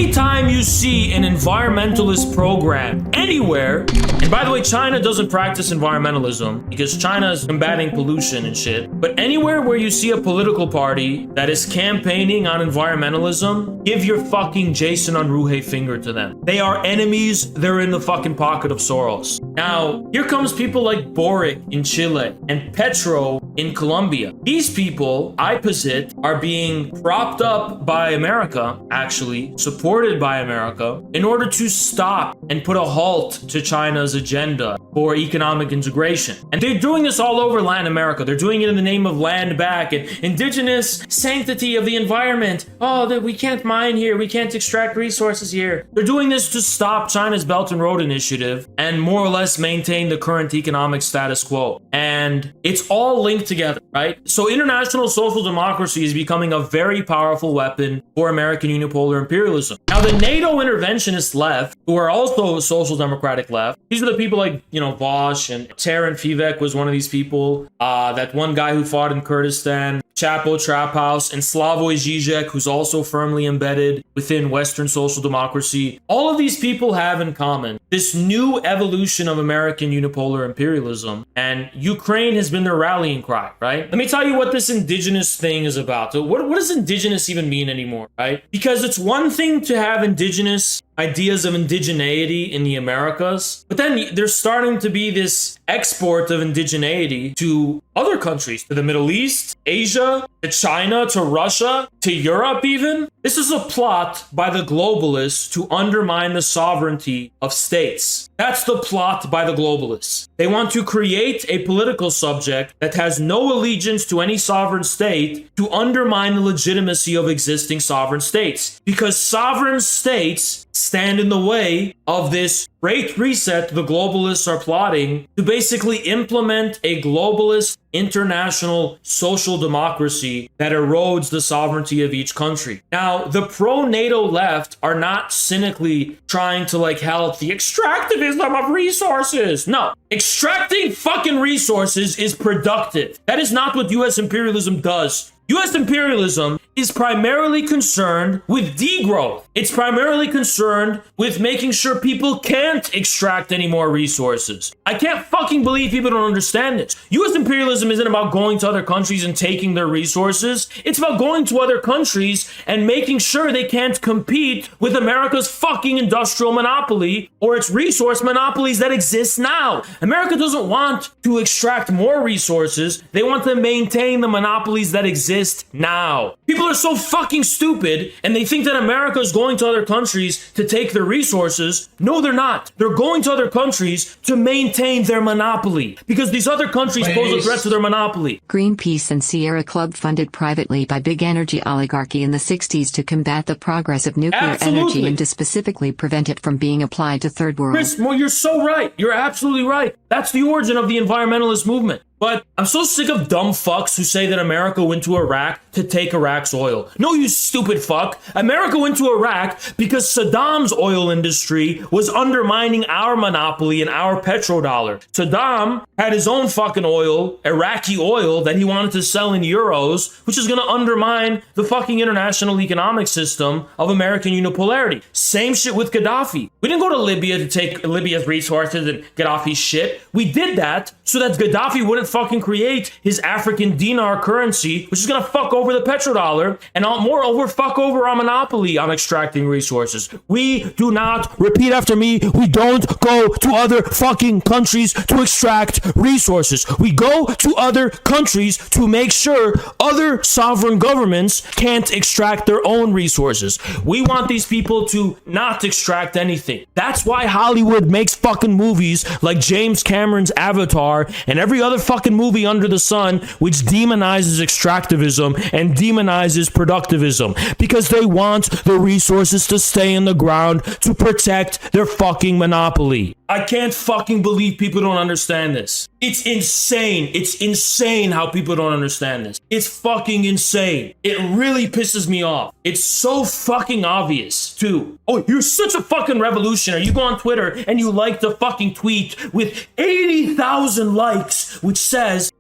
Anytime you see an environmentalist program anywhere, and by the way, China doesn't practice environmentalism because China is combating pollution and shit, but anywhere where you see a political party that is campaigning on environmentalism, give your fucking Jason Unruhe finger to them. They are enemies. They're in the fucking pocket of Soros. Now, here comes people like Boric in Chile and Petro in Colombia. These people, I posit, are being propped up by America, actually, supported by America, in order to stop and put a halt to China's agenda for economic integration. And they're doing this all over Latin America. They're doing it in the name of land back and indigenous sanctity of the environment. Oh, that we can't mine here. We can't extract resources here. They're doing this to stop China's Belt and Road Initiative and more or less maintain the current economic status quo. And it's all linked together, right? So international social democracy is becoming a very powerful weapon for American unipolar imperialism. Now, the NATO interventionist left, who are also social democratic left, these are the people like, Vosh and Terran Fivek was one of these people. That one guy who fought in Kurdistan, Chapo Trap House, and Slavoj Žižek, who's also firmly embedded within Western social democracy. All of these people have in common this new evolution of American unipolar imperialism, and Ukraine has been their rallying cry, right? Let me tell you what this indigenous thing is about. So what does indigenous even mean anymore, right? Because it's one thing to have indigenous ideas of indigeneity in the Americas, but then there's starting to be this export of indigeneity to other countries, to the Middle East, Asia, to China, to Russia, to Europe even. This is a plot by the globalists to undermine the sovereignty of states. That's the plot by the globalists. They want to create a political subject that has no allegiance to any sovereign state to undermine the legitimacy of existing sovereign states. Because sovereign states stand in the way of this great reset the globalists are plotting to basically implement a globalist international social democracy that erodes the sovereignty of each country. Now, the pro-NATO left are not cynically trying to help the extractivism of resources. No, extracting fucking resources is productive. That is not what US imperialism does. US imperialism is primarily concerned with degrowth. It's primarily concerned with making sure people can't extract any more resources. I can't fucking believe people don't understand this. US imperialism isn't about going to other countries and taking their resources. It's about going to other countries and making sure they can't compete with America's fucking industrial monopoly or its resource monopolies that exist now. America doesn't want to extract more resources. They want to maintain the monopolies that exist now. People are so fucking stupid and they think that America is going to other countries to take their resources. No, they're not. They're going to other countries to maintain their monopoly because these other countries pose a threat to their monopoly. Greenpeace and Sierra Club, funded privately by big energy oligarchy in the 60s to combat the progress of nuclear energy and to specifically prevent it from being applied to third world. Chris, well, you're so right. You're absolutely right. That's the origin of the environmentalist movement. But I'm so sick of dumb fucks who say that America went to Iraq to take Iraq's oil. No, you stupid fuck. America went to Iraq because Saddam's oil industry was undermining our monopoly and our petrodollar. Saddam had his own fucking oil, Iraqi oil, that he wanted to sell in euros, which is going to undermine the fucking international economic system of American unipolarity. Same shit with Gaddafi. We didn't go to Libya to take Libya's resources and Gaddafi's shit. We did that so that Gaddafi wouldn't fucking create his African dinar currency, which is gonna fuck over the petrodollar and moreover fuck over our monopoly on extracting resources. We do not, repeat after me, we don't go to other fucking countries to extract resources. We go to other countries to make sure other sovereign governments can't extract their own resources. We want these people to not extract anything. That's why Hollywood makes fucking movies like James Cameron's Avatar and every other fucking movie under the sun which demonizes extractivism and demonizes productivism because they want the resources to stay in the ground to protect their fucking monopoly. I can't fucking believe people don't understand this. It's insane. It's insane how people don't understand this. It's fucking insane. It really pisses me off. It's so fucking obvious, too. Oh, you're such a fucking revolutionary. You go on Twitter and you like the fucking tweet with 80,000 likes, which says,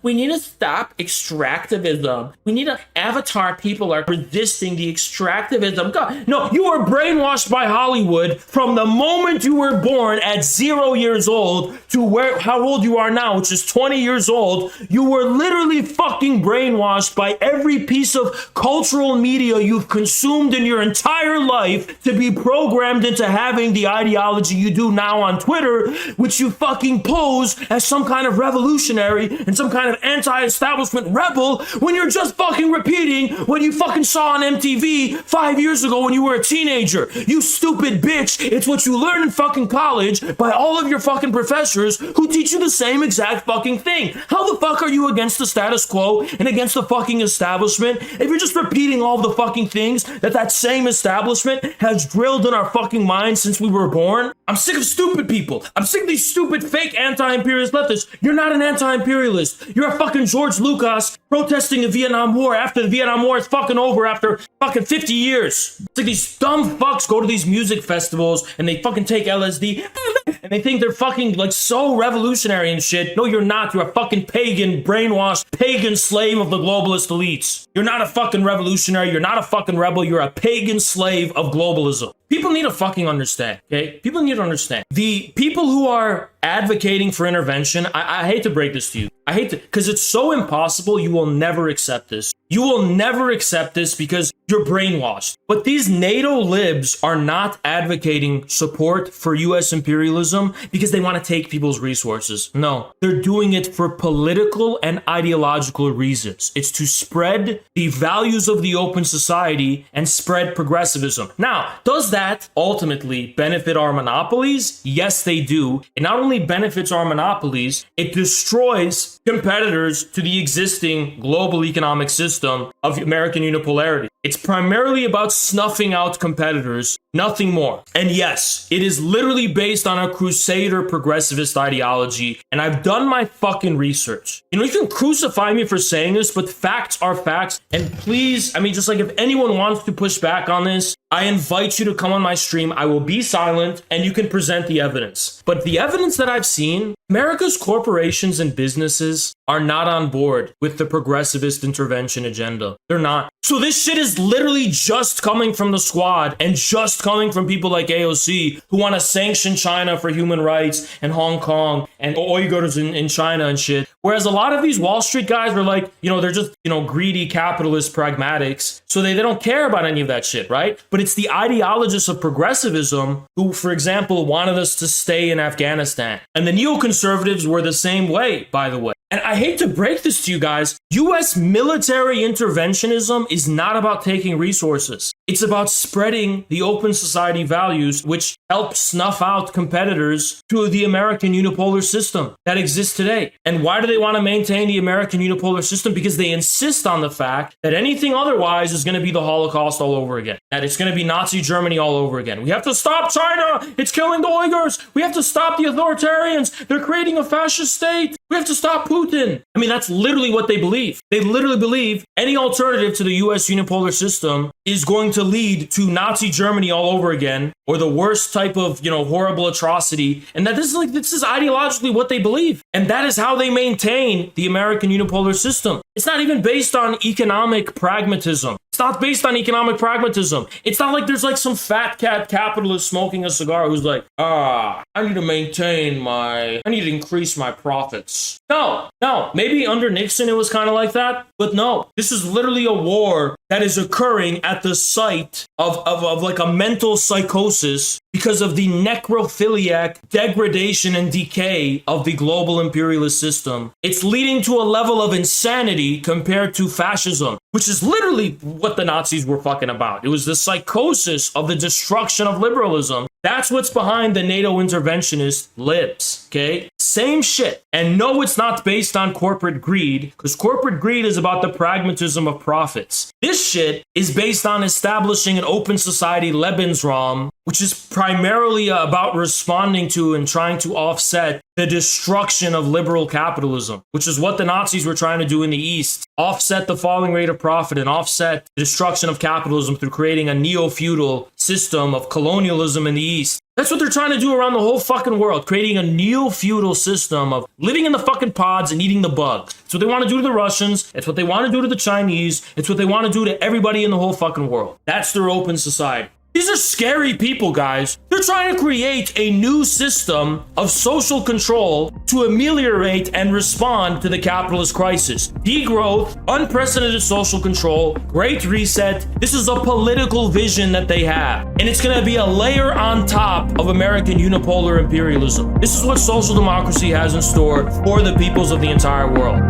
we need to stop extractivism. We need to Avatar people are resisting the extractivism. God, no, you were brainwashed by Hollywood from the moment you were born at 0 years old to how old you are now, which is 20 years old. You were literally fucking brainwashed by every piece of cultural media you've consumed in your entire life to be programmed into having the ideology you do now on Twitter, which you fucking pose as some kind of revolutionary and some kind of anti-establishment rebel when you're just fucking repeating what you fucking saw on MTV 5 years ago when you were a teenager. You stupid bitch. It's what you learn in fucking college by all of your fucking professors who teach you the same exact fucking thing. How the fuck are you against the status quo and against the fucking establishment if you're just repeating all of the fucking things that same establishment has drilled in our fucking minds since we were born? I'm sick of stupid people. I'm sick of these stupid fake anti-imperialist leftists. You're not an anti-imperialist. You're a fucking George Lucas protesting the Vietnam War after the Vietnam War is fucking over after fucking 50 years. It's like these dumb fucks go to these music festivals and they fucking take LSD and they think they're fucking like so revolutionary and shit. No, you're not. You're a fucking pagan, brainwashed, pagan slave of the globalist elites. You're not a fucking revolutionary. You're not a fucking rebel. You're a pagan slave of globalism. People need to fucking understand, okay? People need to understand. The people who are advocating for intervention, I hate to break this to you. I hate to, because it's so impossible, you will never accept this. You will never accept this because you're brainwashed. But these NATO libs are not advocating support for US imperialism because they want to take people's resources. No, they're doing it for political and ideological reasons. It's to spread the values of the open society and spread progressivism. Now, does that ultimately benefit our monopolies? Yes, they do. It not only benefits our monopolies, it destroys competitors to the existing global economic system of American unipolarity. It's primarily about snuffing out competitors, nothing more. And yes, it is literally based on a crusader progressivist ideology, and I've done my fucking research. You know, you can crucify me for saying this, but facts are facts. And please, I mean, just like if anyone wants to push back on this, I invite you to come on my stream. I will be silent and you can present the evidence. But the evidence that I've seen, America's corporations and businesses are not on board with the progressivist intervention agenda. They're not. So this shit is literally just coming from the squad and just coming from people like AOC who want to sanction China for human rights and Hong Kong and Uyghurs in China and shit. Whereas a lot of these Wall Street guys are like, you know, they're just, you know, greedy capitalist pragmatics. So they don't care about any of that shit, right? But it's the ideologists of progressivism who, for example, wanted us to stay in Afghanistan. And the neoconservatives were the same way, by the way. And I hate to break this to you guys, US military interventionism is not about taking resources. It's about spreading the open society values which help snuff out competitors to the American unipolar system that exists today. And why do they want to maintain the American unipolar system? Because they insist on the fact that anything otherwise is going to be the Holocaust all over again. That it's going to be Nazi Germany all over again. We have to stop China. It's killing the Uyghurs. We have to stop the authoritarians. They're creating a fascist state. We have to stop Putin. I mean, that's literally what they believe. They literally believe any alternative to the US unipolar system is going to lead to Nazi Germany all over again, or the worst type of, you know, horrible atrocity. And that this is ideologically what they believe. And that is how they maintain the American unipolar system. It's not even based on economic pragmatism. It's not based on economic pragmatism. It's not like there's like some fat cat capitalist smoking a cigar who's like, I need to increase my profits. No. Maybe under Nixon it was kind of like that, but no. This is literally a war that is occurring at the site of like a mental psychosis because of the necrophiliac degradation and decay of the global imperialist system. It's leading to a level of insanity compared to fascism, which is literally what the Nazis were fucking about. It was the psychosis of the destruction of liberalism. That's what's behind the NATO interventionist libs, okay? Same shit. And no, it's not based on corporate greed, because corporate greed is about the pragmatism of profits. This shit is based on establishing an open society Lebensraum which is primarily about responding to and trying to offset the destruction of liberal capitalism, which is what the Nazis were trying to do in the East. Offset the falling rate of profit and offset the destruction of capitalism through creating a neo-feudal system of colonialism in the East. That's what they're trying to do around the whole fucking world, creating a neo-feudal system of living in the fucking pods and eating the bugs. It's what they want to do to the Russians. It's what they want to do to the Chinese. It's what they want to do to everybody in the whole fucking world. That's their open society. These are scary people, guys. They're trying to create a new system of social control to ameliorate and respond to the capitalist crisis. Degrowth, unprecedented social control, great reset. This is a political vision that they have. And it's going to be a layer on top of American unipolar imperialism. This is what social democracy has in store for the peoples of the entire world.